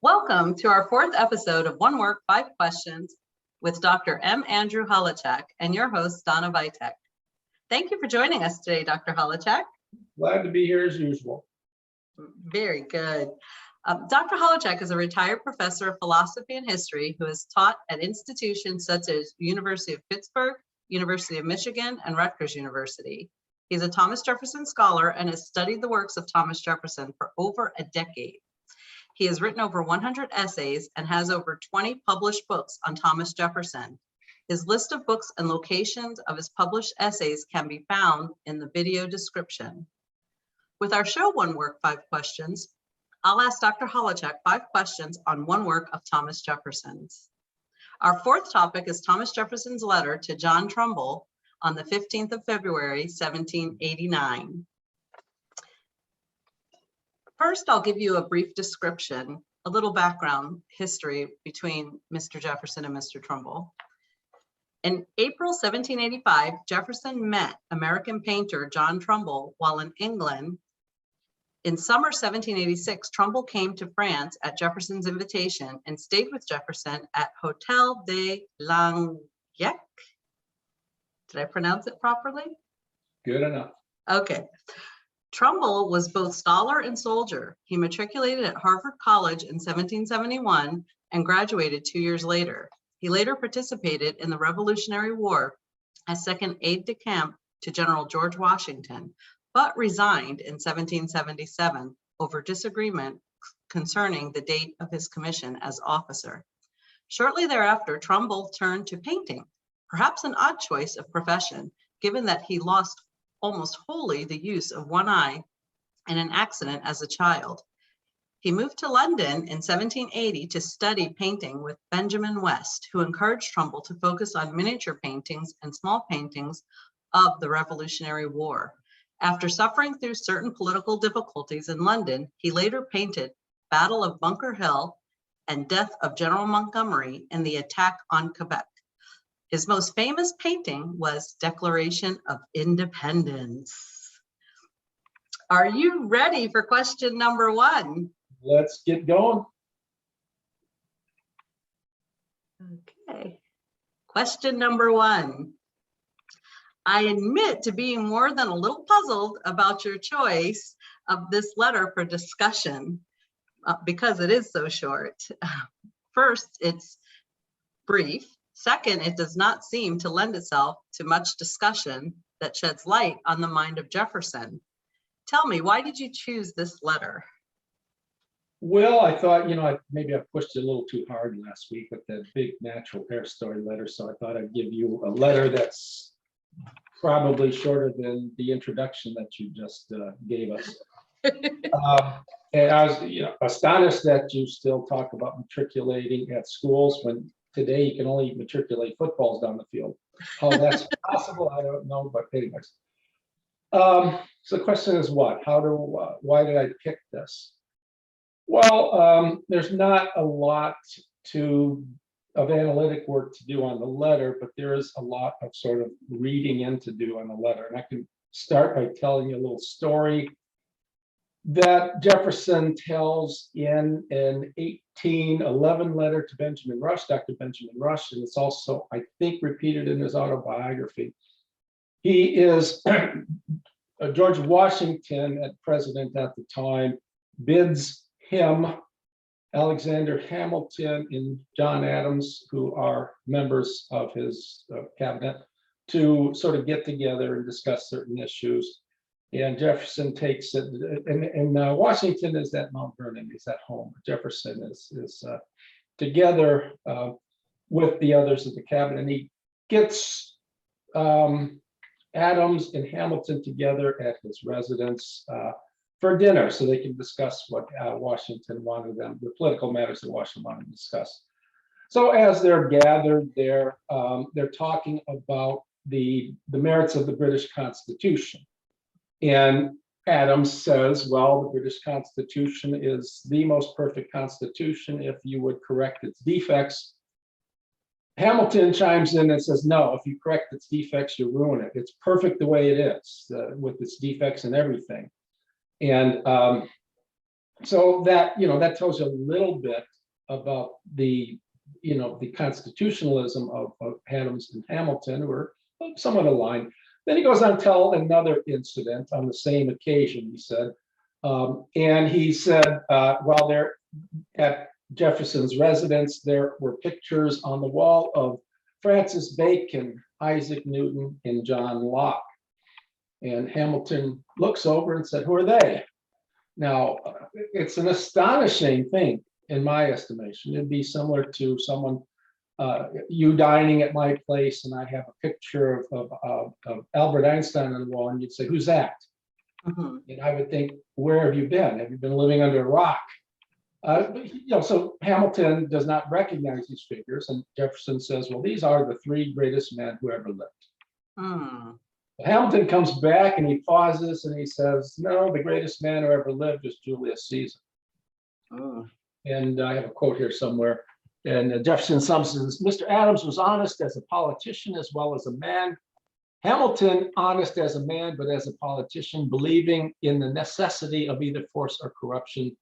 Welcome to our fourth episode of One Work, Five Questions with Dr. M. Andrew Holowchak and your host, Donna Vitek. Thank you for joining us today, Dr. Holowchak. Glad to be here as usual. Very good. Dr. Holowchak is a retired professor of philosophy and history who has taught at institutions such as University of Pittsburgh, University of Michigan, and Rutgers University. He's a Thomas Jefferson scholar and has studied the works of Thomas Jefferson for over a decade. He has written over 100 essays and has over 20 published books on Thomas Jefferson. His list of books and locations of his published essays can be found in the video description. With our show One Work, Five Questions, I'll ask Dr. Holowchak 5 questions on one work of Thomas Jefferson's. Our fourth topic is Thomas Jefferson's letter to John Trumbull on the 15th of February, 1789. First, I'll give you a brief description, a little background history between Mr. Jefferson and Mr. Trumbull. In April 1785, Jefferson met American painter John Trumbull while in England. In summer 1786, Trumbull came to France at Jefferson's invitation and stayed with Jefferson at Hotel de Locke. Did I pronounce it properly? Good enough. Okay. Trumbull was both scholar and soldier. He matriculated at Harvard College in 1771 and graduated 2 years later. He later participated in the Revolutionary War as second aide-de-camp to General George Washington, but resigned in 1777 over disagreement concerning the date of his commission as officer. Shortly thereafter, Trumbull turned to painting, perhaps an odd choice of profession, given that he lost almost wholly the use of one eye in an accident as a child. He moved to London in 1780 to study painting with Benjamin West, who encouraged Trumbull to focus on miniature paintings and small paintings of the Revolutionary War. After suffering through certain political difficulties in London, he later painted Battle of Bunker Hill and Death of General Montgomery in the attack on Quebec. His most famous painting was Declaration of Independence. Are you ready for question number 1? Let's get going. Okay. Question number 1. I admit to being more than a little puzzled about your choice of this letter for discussion because it is so short. First, it's brief. Second, it does not seem to lend itself to much discussion that sheds light on the mind of Jefferson. Tell me, why did you choose this letter? Well, I thought, maybe I pushed it a little too hard last week with that big natural hair story letter. So I thought I'd give you a letter that's probably shorter than the introduction that you just gave us. And I was, astonished that you still talk about matriculating at schools when today you can only matriculate footballs down the field. How that's possible, I don't know, but anyways. So the question is what? Why did I pick this? Well, there's not a lot of analytic work to do on the letter, but there is a lot of sort of reading in to do on the letter. And I can start by telling you a little story that Jefferson tells in an 1811 letter to Benjamin Rush, Dr. Benjamin Rush, and it's also, I think, repeated in his autobiography. He is George Washington, president at the time, bids him, Alexander Hamilton, and John Adams, who are members of his cabinet, to sort of get together and discuss certain issues. And Jefferson takes it, and Washington is at Mount Vernon, he's at home. Jefferson is together with the others of the cabinet, and he gets Adams and Hamilton together at his residence for dinner so they can discuss what Washington wanted them, the political matters that Washington wanted to discuss. So as they're gathered there, they're talking about the merits of the British Constitution. And Adams says, well, the British Constitution is the most perfect constitution if you would correct its defects. Hamilton chimes in and says, no, if you correct its defects, you ruin it. It's perfect the way it is, with its defects and everything. And So that, that tells you a little bit about the, the constitutionalism of Adams and Hamilton, who are somewhat aligned. Then he goes on to tell another incident on the same occasion, he said. And he said, while they're at Jefferson's residence, there were pictures on the wall of Francis Bacon, Isaac Newton, and John Locke. And Hamilton looks over and said, "Who are they?" Now, it's an astonishing thing, in my estimation. It'd be similar to someone, you dining at my place, and I have a picture of Albert Einstein on the wall, and you'd say, "Who's that?" Mhm. And I would think, "Where have you been? Have you been living under a rock?" So Hamilton does not recognize these figures, and Jefferson says, "Well, these are the three greatest men who ever lived." Mm. Hamilton comes back and he pauses and he says, "No, the greatest man who ever lived is Julius Caesar." Mm. And I have a quote here somewhere. And Jefferson says, "Mr. Adams was honest as a politician as well as a man. Hamilton, honest as a man, but as a politician, believing in the necessity of either force or corruption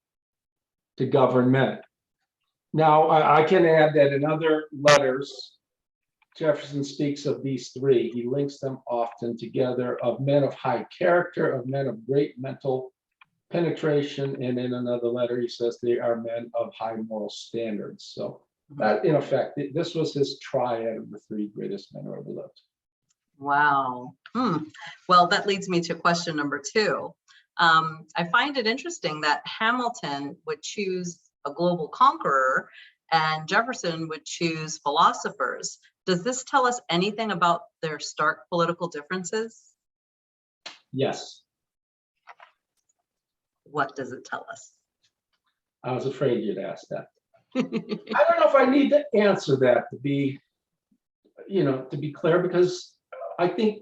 to govern men." Now, I can add that in other letters, Jefferson speaks of these three. He links them often together, of men of high character, of men of great mental penetration, and in another letter, he says they are men of high moral standards. So that, in effect, this was his triad of the three greatest men who ever lived. Wow. Well, that leads me to question number 2. I find it interesting that Hamilton would choose a global conqueror and Jefferson would choose philosophers. Does this tell us anything about their stark political differences? Yes, What does it tell us? I was afraid you'd ask that. I don't know if I need to answer that to be clear, because I think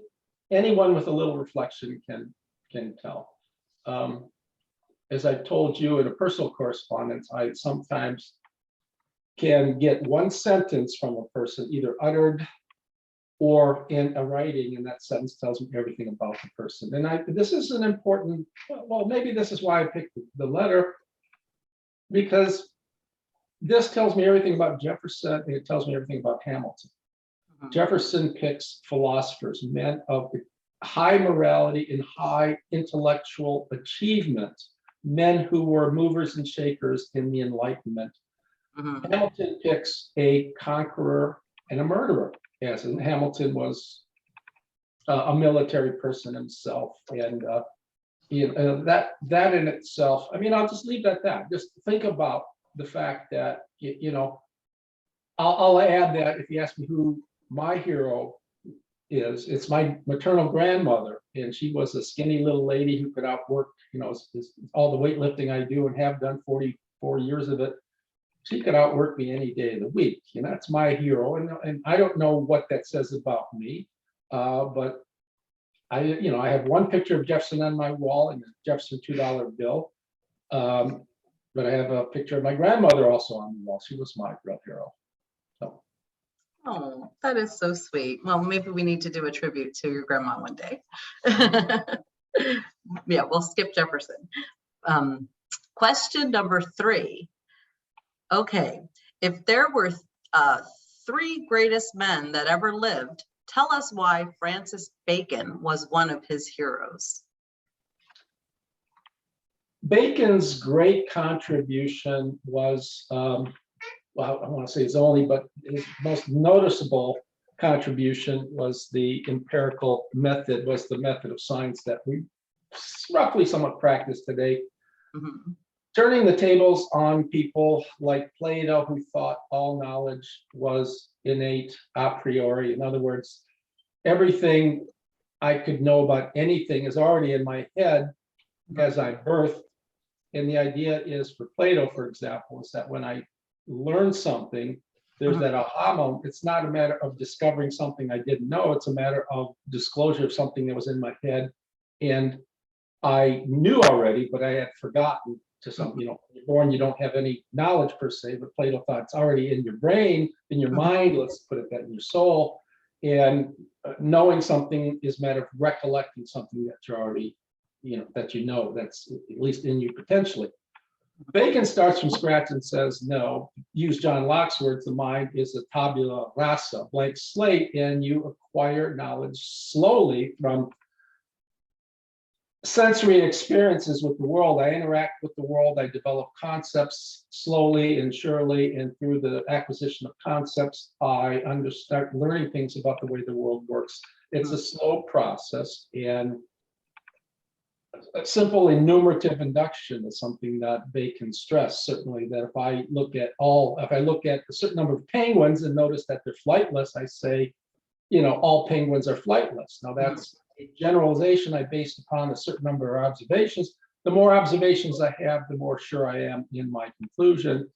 anyone with a little reflection can tell. As I told you in a personal correspondence, I sometimes can get one sentence from a person, either uttered or in a writing, and that sentence tells me everything about the person. And this is an important, well, maybe this is why I picked the letter, because this tells me everything about Jefferson, and it tells me everything about Hamilton. Jefferson picks philosophers, men of high morality and high intellectual achievement, men who were movers and shakers in the Enlightenment. Hamilton picks a conqueror and a murderer, as in Hamilton was a military person himself, and that in itself, I mean, I'll just leave it at that. Just think about the fact that, I'll add that if you ask me who my hero is, it's my maternal grandmother, and she was a skinny little lady who could outwork, all the weightlifting I do and have done 44 years of it. She could outwork me any day of the week. That's my hero, and I don't know what that says about me, but I have one picture of Jefferson on my wall and a Jefferson $2 bill, but I have a picture of my grandmother also on the wall. She was my real hero. So. Oh, that is so sweet. Well, maybe we need to do a tribute to your grandma one day. Yeah, we'll skip Jefferson. Question number 3. Okay, if there were 3 greatest men that ever lived, tell us why Francis Bacon was one of his heroes. Bacon's great contribution was, well, I don't want to say his only, but his most noticeable contribution was the empirical method, was the method of science that we roughly somewhat practice today. Turning the tables on people like Plato, who thought all knowledge was innate a priori. In other words, everything I could know about anything is already in my head as I'm birthed. And the idea is, for Plato, for example, is that when I learn something, there's that aha moment. It's not a matter of discovering something I didn't know. It's a matter of disclosure of something that was in my head and I knew already, but I had forgotten. To some, when you're born, you don't have any knowledge per se, but Plato thought it's already in your brain, in your mind, let's put it that, in your soul. And knowing something is a matter of recollecting something that you're already, that's at least in you potentially. Bacon starts from scratch and says, no, use John Locke's words, the mind is a tabula rasa, blank slate, and you acquire knowledge slowly from sensory experiences with the world. I interact with the world, I develop concepts slowly and surely, and through the acquisition of concepts, I start learning things about the way the world works. It's a slow process, and a simple enumerative induction is something that Bacon stressed. Certainly, that if I look at a certain number of penguins and notice that they're flightless, I say, all penguins are flightless. Now that's a generalization I based upon a certain number of observations. The more observations I have, the more sure I am in my conclusion.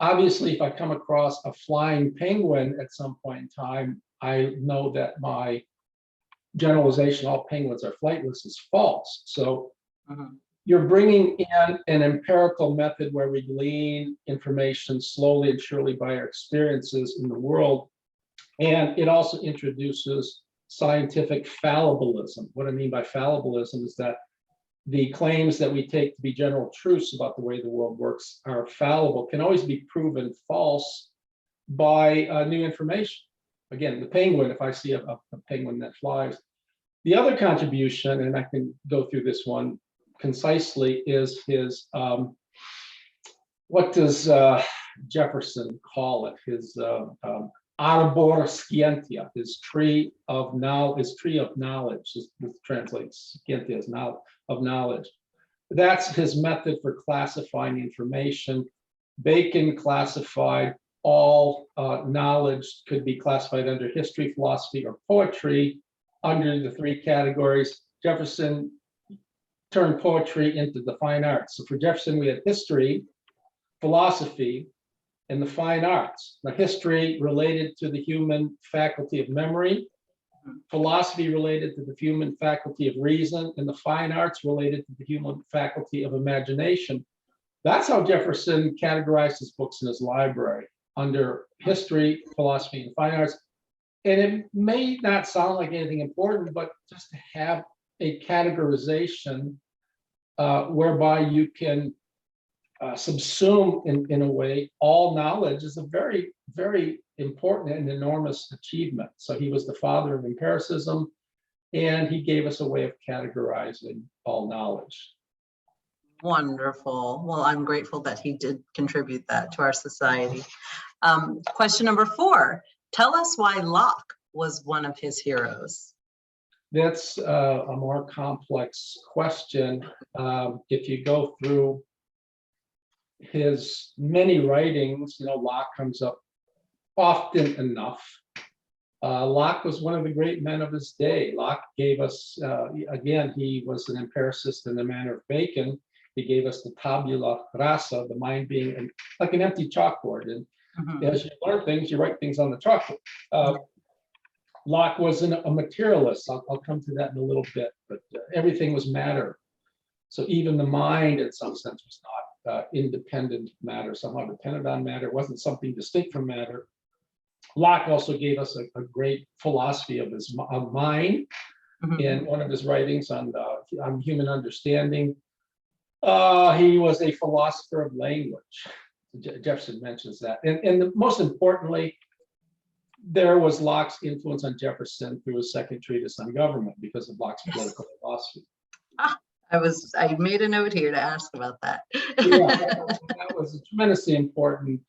Obviously, if I come across a flying penguin at some point in time, I know that my generalization, all penguins are flightless, is false. So you're bringing in an empirical method where we glean information slowly and surely by our experiences in the world. And it also introduces scientific fallibilism. What I mean by fallibilism is that the claims that we take to be general truths about the way the world works are fallible, can always be proven false by new information. Again, the penguin, if I see a penguin that flies. The other contribution, and I can go through this one concisely, is his, what does Jefferson call it? His arbor scientia, his tree of knowledge, this translates scientia as of knowledge. That's his method for classifying information. Bacon classified all knowledge could be classified under history, philosophy, or poetry under the three categories. Jefferson turned poetry into the fine arts. So for Jefferson, we had history, philosophy, and the fine arts. The history related to the human faculty of memory, philosophy related to the human faculty of reason, and the fine arts related to the human faculty of imagination. That's how Jefferson categorized his books in his library, under history, philosophy, and fine arts. And it may not sound like anything important, but just to have a categorization whereby you can subsume in a way all knowledge is a very, very important and enormous achievement. So he was the father of empiricism, and he gave us a way of categorizing all knowledge. Wonderful. Well, I'm grateful that he did contribute that to our society. Question number 4. Tell us why Locke was one of his heroes. That's a more complex question. If you go through his many writings, Locke comes up often enough. Locke was one of the great men of his day. Locke gave us, again, he was an empiricist in the manner of Bacon. He gave us the tabula rasa, the mind being like an empty chalkboard. And as you learn things, you write things on the chalkboard. Locke wasn't a materialist. I'll come to that in a little bit, but everything was matter. So even the mind, in some sense, was not independent matter, somehow dependent on matter. It wasn't something distinct from matter. Locke also gave us a great philosophy of his mind in one of his writings on human understanding. He was a philosopher of language. Jefferson mentions that. And most importantly, there was Locke's influence on Jefferson through his second treatise on government because of Locke's political philosophy. I made a note here to ask about that. Yeah, that was a tremendously important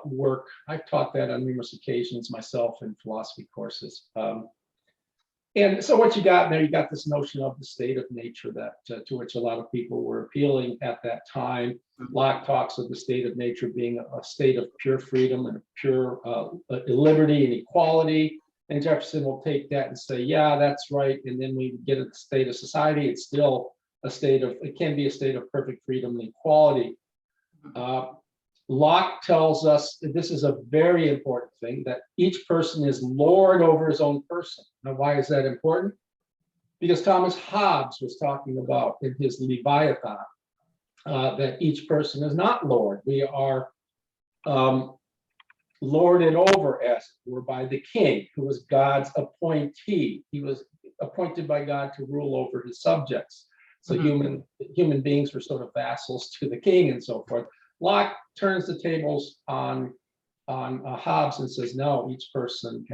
work. I've taught that on numerous occasions myself in philosophy courses. And so what you got there, you got this notion of the state of nature that to which a lot of people were appealing at that time. Locke talks of the state of nature being a state of pure freedom and pure liberty and equality. And Jefferson will take that and say, yeah, that's right. And then we get a state of society. It's still it can be a state of perfect freedom and equality. Locke tells us that this is a very important thing, that each person is lord over his own person. Now, why is that important? Because Thomas Hobbes was talking about in his Leviathan that each person is not lord. We are lorded over, as it were, by the king, who was God's appointee. He was appointed by God to rule over his subjects. So human beings were sort of vassals to the king and so forth. Locke turns the tables on Hobbes and says, no, each person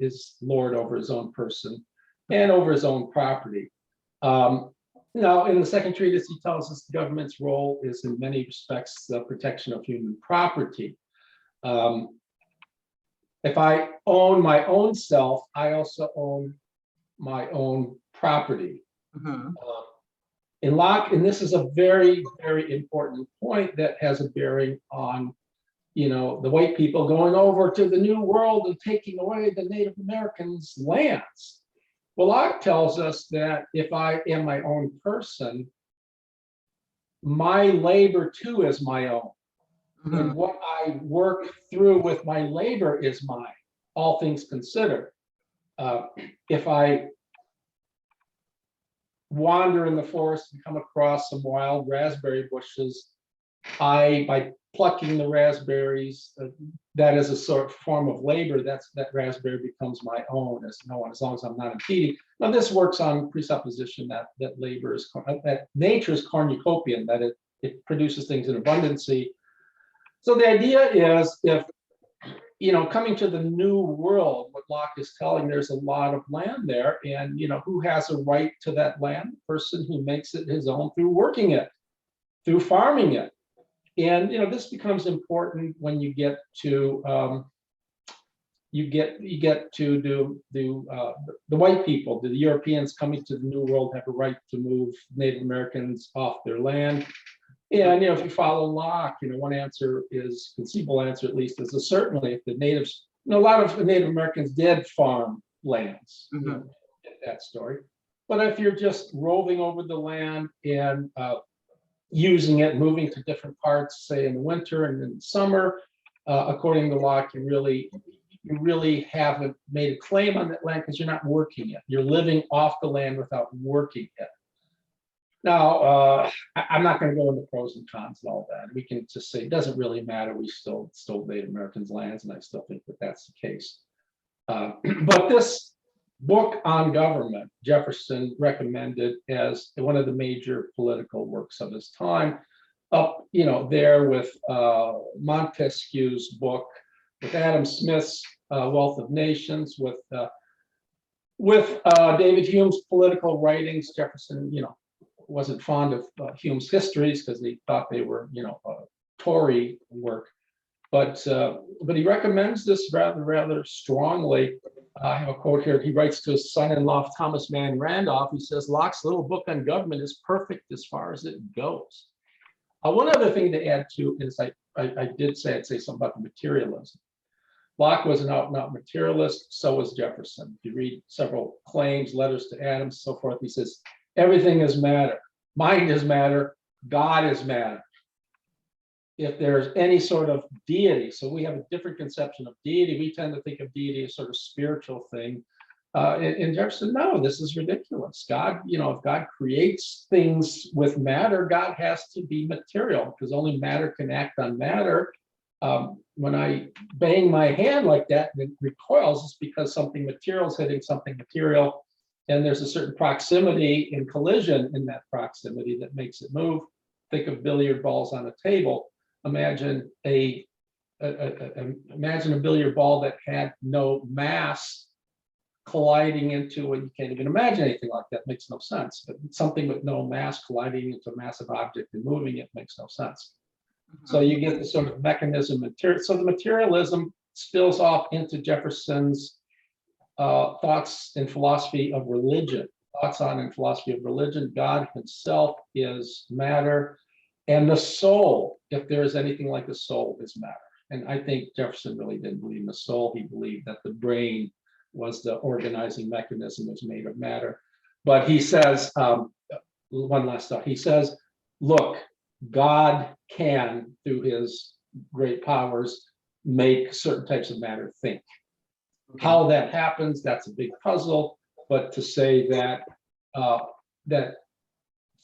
is lord over his own person and over his own property. Now, in the second treatise, he tells us the government's role is in many respects the protection of human property. If I own my own self, I also own my own property. In Locke, and this is a very, very important point that has a bearing on, the white people going over to the New World and taking away the Native Americans' lands. Well, Locke tells us that if I am my own person, my labor too is my own. And what I work through with my labor is mine, all things considered. If I wander in the forest and come across some wild raspberry bushes, by plucking the raspberries, that is a sort of form of labor. That raspberry becomes my own, as long as I'm not impeding. Now, this works on presupposition that labor is that nature is cornucopian, that it produces things in abundancy. So the idea is, if coming to the New World, what Locke is telling, there's a lot of land there, and who has a right to that land? The person who makes it his own through working it, through farming it. And this becomes important when you get to the white people. The Europeans coming to the New World have a right to move Native Americans off their land. And if you follow Locke, one answer is, conceivable answer at least, is certainly if the natives, a lot of Native Americans did farm lands. That story. But if you're just roving over the land and using it, moving to different parts, say in the winter and in the summer, according to Locke, you really haven't made a claim on that land because you're not working it. You're living off the land without working it. Now, I'm not going to go into pros and cons and all that. We can just say it doesn't really matter. We still stole Native Americans' lands, and I still think that that's the case. But this book on government, Jefferson recommended as one of the major political works of his time, up there with Montesquieu's book, with Adam Smith's Wealth of Nations, with David Hume's political writings. Jefferson, wasn't fond of Hume's histories because he thought they were, Tory work. But he recommends this rather strongly. I have a quote here. He writes to his son-in-law, Thomas Mann Randolph. He says, Locke's little book on government is perfect as far as it goes. One other thing to add to is I did say I'd say something about the materialism. Locke was an out-and-out materialist. So was Jefferson. If you read several claims, letters to Adams, so forth, he says, everything is matter. Mind is matter. God is matter. If there's any sort of deity, so we have a different conception of deity. We tend to think of deity as sort of spiritual thing. In Jefferson, no, this is ridiculous. God, if God creates things with matter, God has to be material because only matter can act on matter. When I bang my hand like that and it recoils, it's because something material is hitting something material. And there's a certain proximity and collision in that proximity that makes it move. Think of billiard balls on a table. Imagine a billiard ball that had no mass colliding into it. You can't even imagine anything like that. It makes no sense. But something with no mass colliding into a massive object and moving it makes no sense. So you get the sort of mechanism material. So the materialism spills off into Jefferson's thoughts and philosophy of religion. Thoughts on and philosophy of religion. God himself is matter. And the soul, if there is anything like the soul, is matter. And I think Jefferson really didn't believe in the soul. He believed that the brain was the organizing mechanism, was made of matter. But he says, one last thought, he says, look, God can, through his great powers, make certain types of matter think. How that happens, that's a big puzzle. But to say that that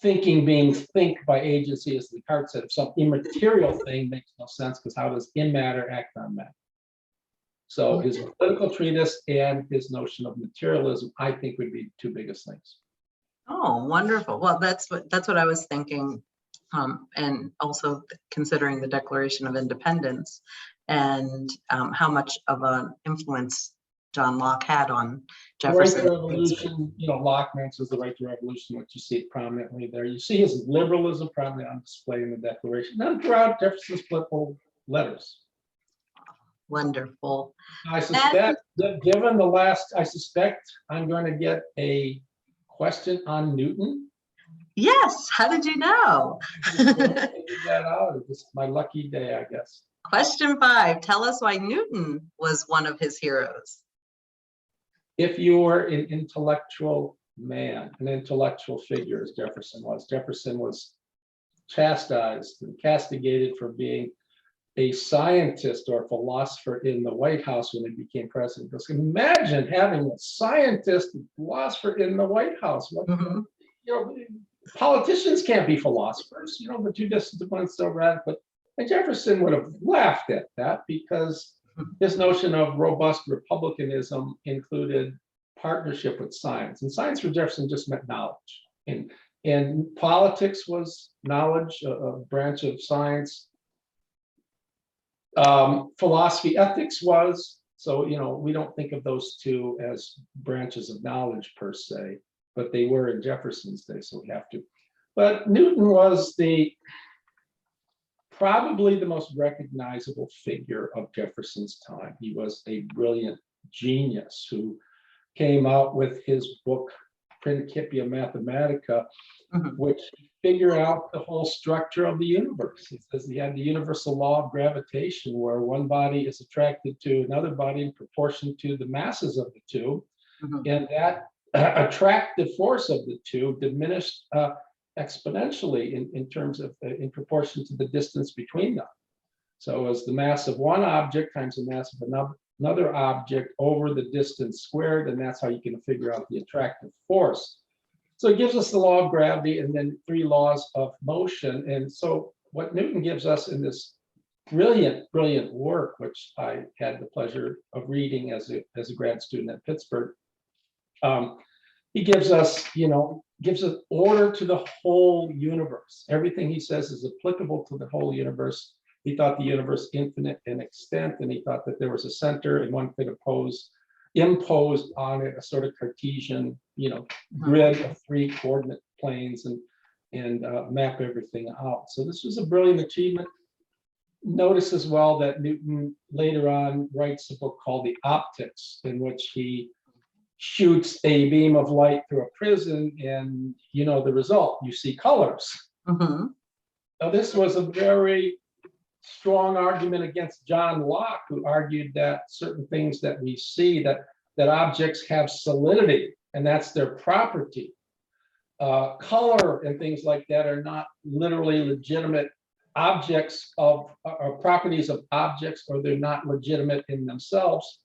thinking being think by agency, as Descartes said, some immaterial thing makes no sense, because how does immatter act on matter? So his political treatise and his notion of materialism, I think, would be the two biggest things. Oh, wonderful. Well, that's what I was thinking. And also considering the Declaration of Independence and how much of an influence John Locke had on The right to Jefferson. revolution, Locke mentions the right to revolution, which you see it prominently there. You see his liberalism prominently on display in the Declaration, and throughout Jefferson's political letters. Wonderful. I suspect that given the last, I suspect I'm going to get a question on Newton. Yes. How did you know? That out. It's my lucky day, I guess. Question 5. Tell us why Newton was one of his heroes. If you were an intellectual man, an intellectual figure, as Jefferson was chastised and castigated for being a scientist or a philosopher in the White House when he became president. Because imagine having a scientist and philosopher in the White House. Politicians can't be philosophers. The two disciplines so radical. And Jefferson would have laughed at that because his notion of robust republicanism included partnership with science. And science for Jefferson just meant knowledge. And politics was knowledge, a branch of science. Philosophy, ethics was. So, we don't think of those two as branches of knowledge per se, but they were in Jefferson's day, so we have to. But Newton was probably the most recognizable figure of Jefferson's time. He was a brilliant genius who came out with his book Principia Mathematica, which figured out the whole structure of the universe. He says he had the universal law of gravitation, where one body is attracted to another body in proportion to the masses of the two, and that attractive force of the two diminished exponentially in terms of in proportion to the distance between them. So as the mass of one object times the mass of another object over the distance squared, and that's how you can figure out the attractive force. So it gives us the law of gravity and then 3 laws of motion. And so what Newton gives us in this brilliant work, which I had the pleasure of reading as a grad student at Pittsburgh, he gives us, gives an order to the whole universe. Everything he says is applicable to the whole universe. He thought the universe infinite in extent, and he thought that there was a center, and one could imposed on it a sort of Cartesian, grid of 3 coordinate planes and map everything out. So this was a brilliant achievement. Notice as well that Newton later on writes a book called The Optics, in which he shoots a beam of light through a prism, and the result, you see colors. Now this was a very strong argument against John Locke, who argued that certain things that we see, that objects have solidity, and that's their property. Color and things like that are not literally legitimate objects or properties of objects, or they're not legitimate in themselves.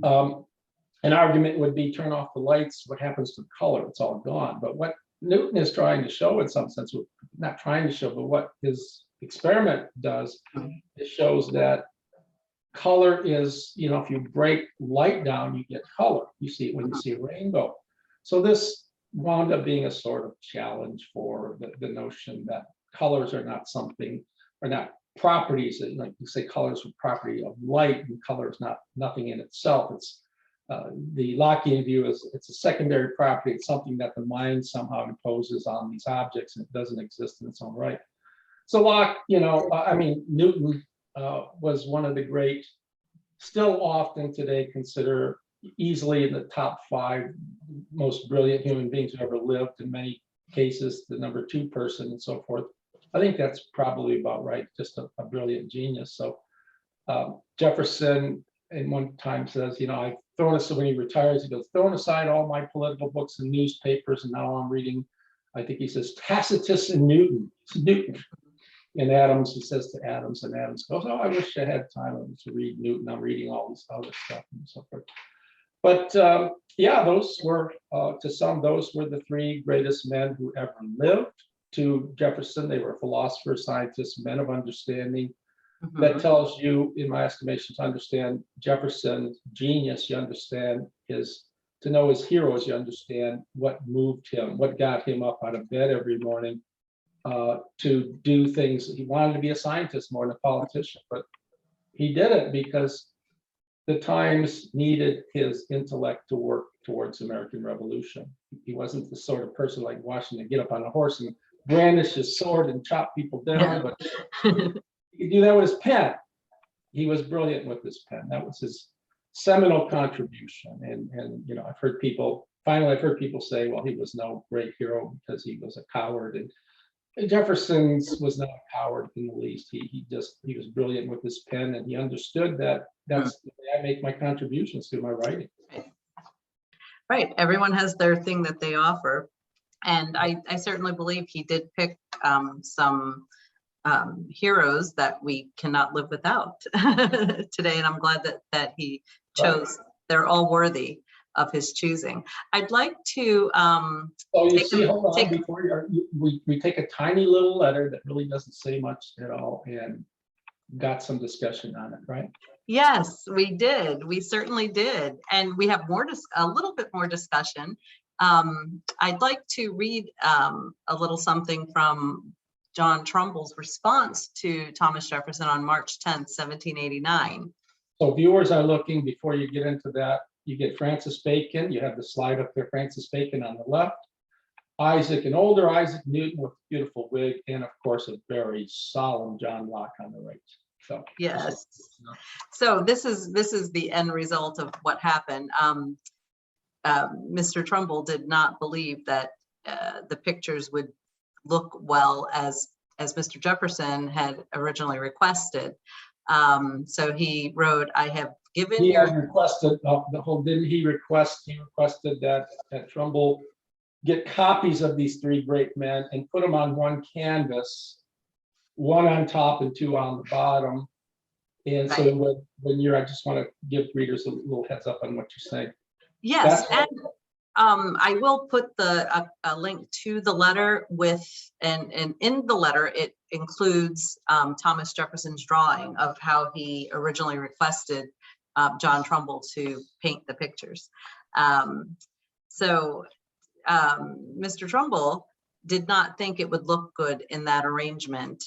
An argument would be turn off the lights, what happens to color? It's all gone. But what Newton is trying to show, in some sense, not trying to show, but what his experiment does, it shows that color is, if you break light down, you get color. You see it when you see a rainbow. So this wound up being a sort of challenge for the notion that colors are not something, or not properties, like you say, colors are property of light, and color is nothing in itself. It's the Lockean view is it's a secondary property. It's something that the mind somehow imposes on these objects, and it doesn't exist in its own right. So Locke, Newton was one of the great, still often today considered easily in the top 5 most brilliant human beings who ever lived, in many cases the number 2 person and so forth. I think that's probably about right, just a brilliant genius. So Jefferson in one time says, I've thrown aside, when he retires, he goes, thrown aside all my political books and newspapers, and now I'm reading, I think he says, Tacitus and Newton. It's Newton. And Adams, he says to Adams, and Adams goes, oh, I wish I had time to read Newton. I'm reading all this other stuff and so forth. But those were, to some, those were the 3 greatest men who ever lived. To Jefferson, they were philosophers, scientists, men of understanding. That tells you, in my estimation, to understand Jefferson's genius, you understand his to know his heroes, you understand what moved him, what got him up out of bed every morning to do things. He wanted to be a scientist more than a politician, but he did it because the times needed his intellect to work towards American Revolution. He wasn't the sort of person like Washington, get up on a horse and brandish his sword and chop people down, but he could do that with his pen. He was brilliant with his pen. That was his seminal contribution. And you know, I've heard people say, well, he was no great hero because he was a coward. And Jefferson was not a coward in the least. He was brilliant with his pen, and he understood that that's the way I make my contributions to my writing. Right. Everyone has their thing that they offer. And I certainly believe he did pick some heroes that we cannot live without today. And I'm glad that he chose, they're all worthy of his choosing. I'd like to we take a tiny little letter that really doesn't say much at all and got some discussion on it, right? Yes, we did. We certainly did. And we have a little bit more discussion. I'd like to read a little something from John Trumbull's response to Thomas Jefferson on March 10th, 1789. So viewers are looking, before you get into that, you get Francis Bacon. You have the slide up there, Francis Bacon on the left, Isaac, an older Isaac Newton with a beautiful wig, and of course, a very solemn John Locke on the right. So yes. So this is the end result of what happened. Mr. Trumbull did not believe that the pictures would look well as Mr. Jefferson had originally requested. So he wrote, I have given he your... had requested didn't he request, he requested that Trumbull get copies of these three great men and put them on one canvas, one on top and two on the bottom. And right. So when you're, I just want to give readers a little heads up on what you're saying. Yes, and I will put a link to the letter and in the letter it includes Thomas Jefferson's drawing of how he originally requested John Trumbull to paint the pictures. So Mr. Trumbull did not think it would look good in that arrangement.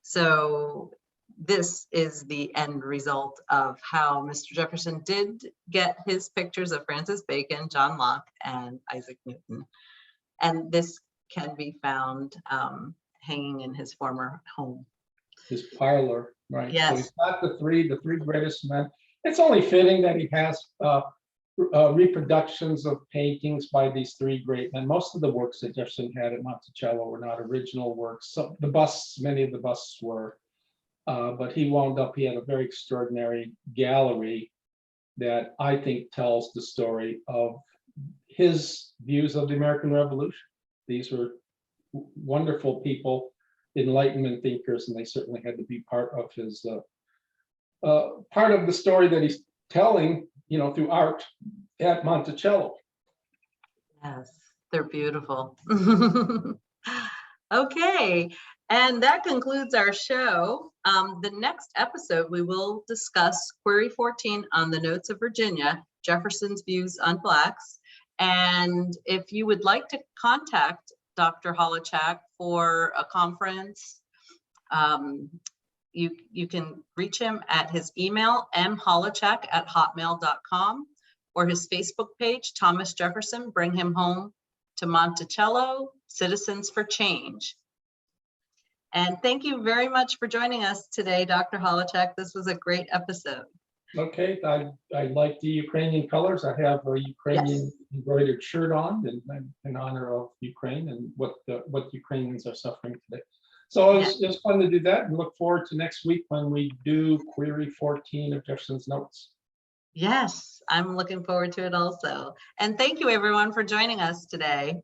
So this is the end result of how Mr. Jefferson did get his pictures of Francis Bacon, John Locke, and Isaac Newton. And this can be found hanging in his former home. His parlor, right? Yes. So he's got the three greatest men. It's only fitting that he has reproductions of paintings by these three great men. Most of the works that Jefferson had at Monticello were not original works. So the busts, many of the busts were. But he had a very extraordinary gallery that I think tells the story of his views of the American Revolution. These were wonderful people, Enlightenment thinkers, and they certainly had to be part of his part of the story that he's telling, through art at Monticello. Yes, they're beautiful. Okay. And that concludes our show. The next episode, we will discuss Query 14 on the Notes of Virginia, Jefferson's views on Blacks. And if you would like to contact Dr. Holowchak for a conference, you can reach him at his email, mholowchak@hotmail.com, or his Facebook page, Thomas Jefferson, Bring Him Home to Monticello, Citizens for Change. And thank you very much for joining us today, Dr. Holowchak. This was a great episode. Okay, I like the Ukrainian colors. I have a Ukrainian embroidered shirt on in honor of Ukraine and what Ukrainians are suffering today. So it was fun to do that, and look forward to next week when we do Query 14 of Jefferson's Notes. Yes, I'm looking forward to it also. And thank you everyone for joining us today.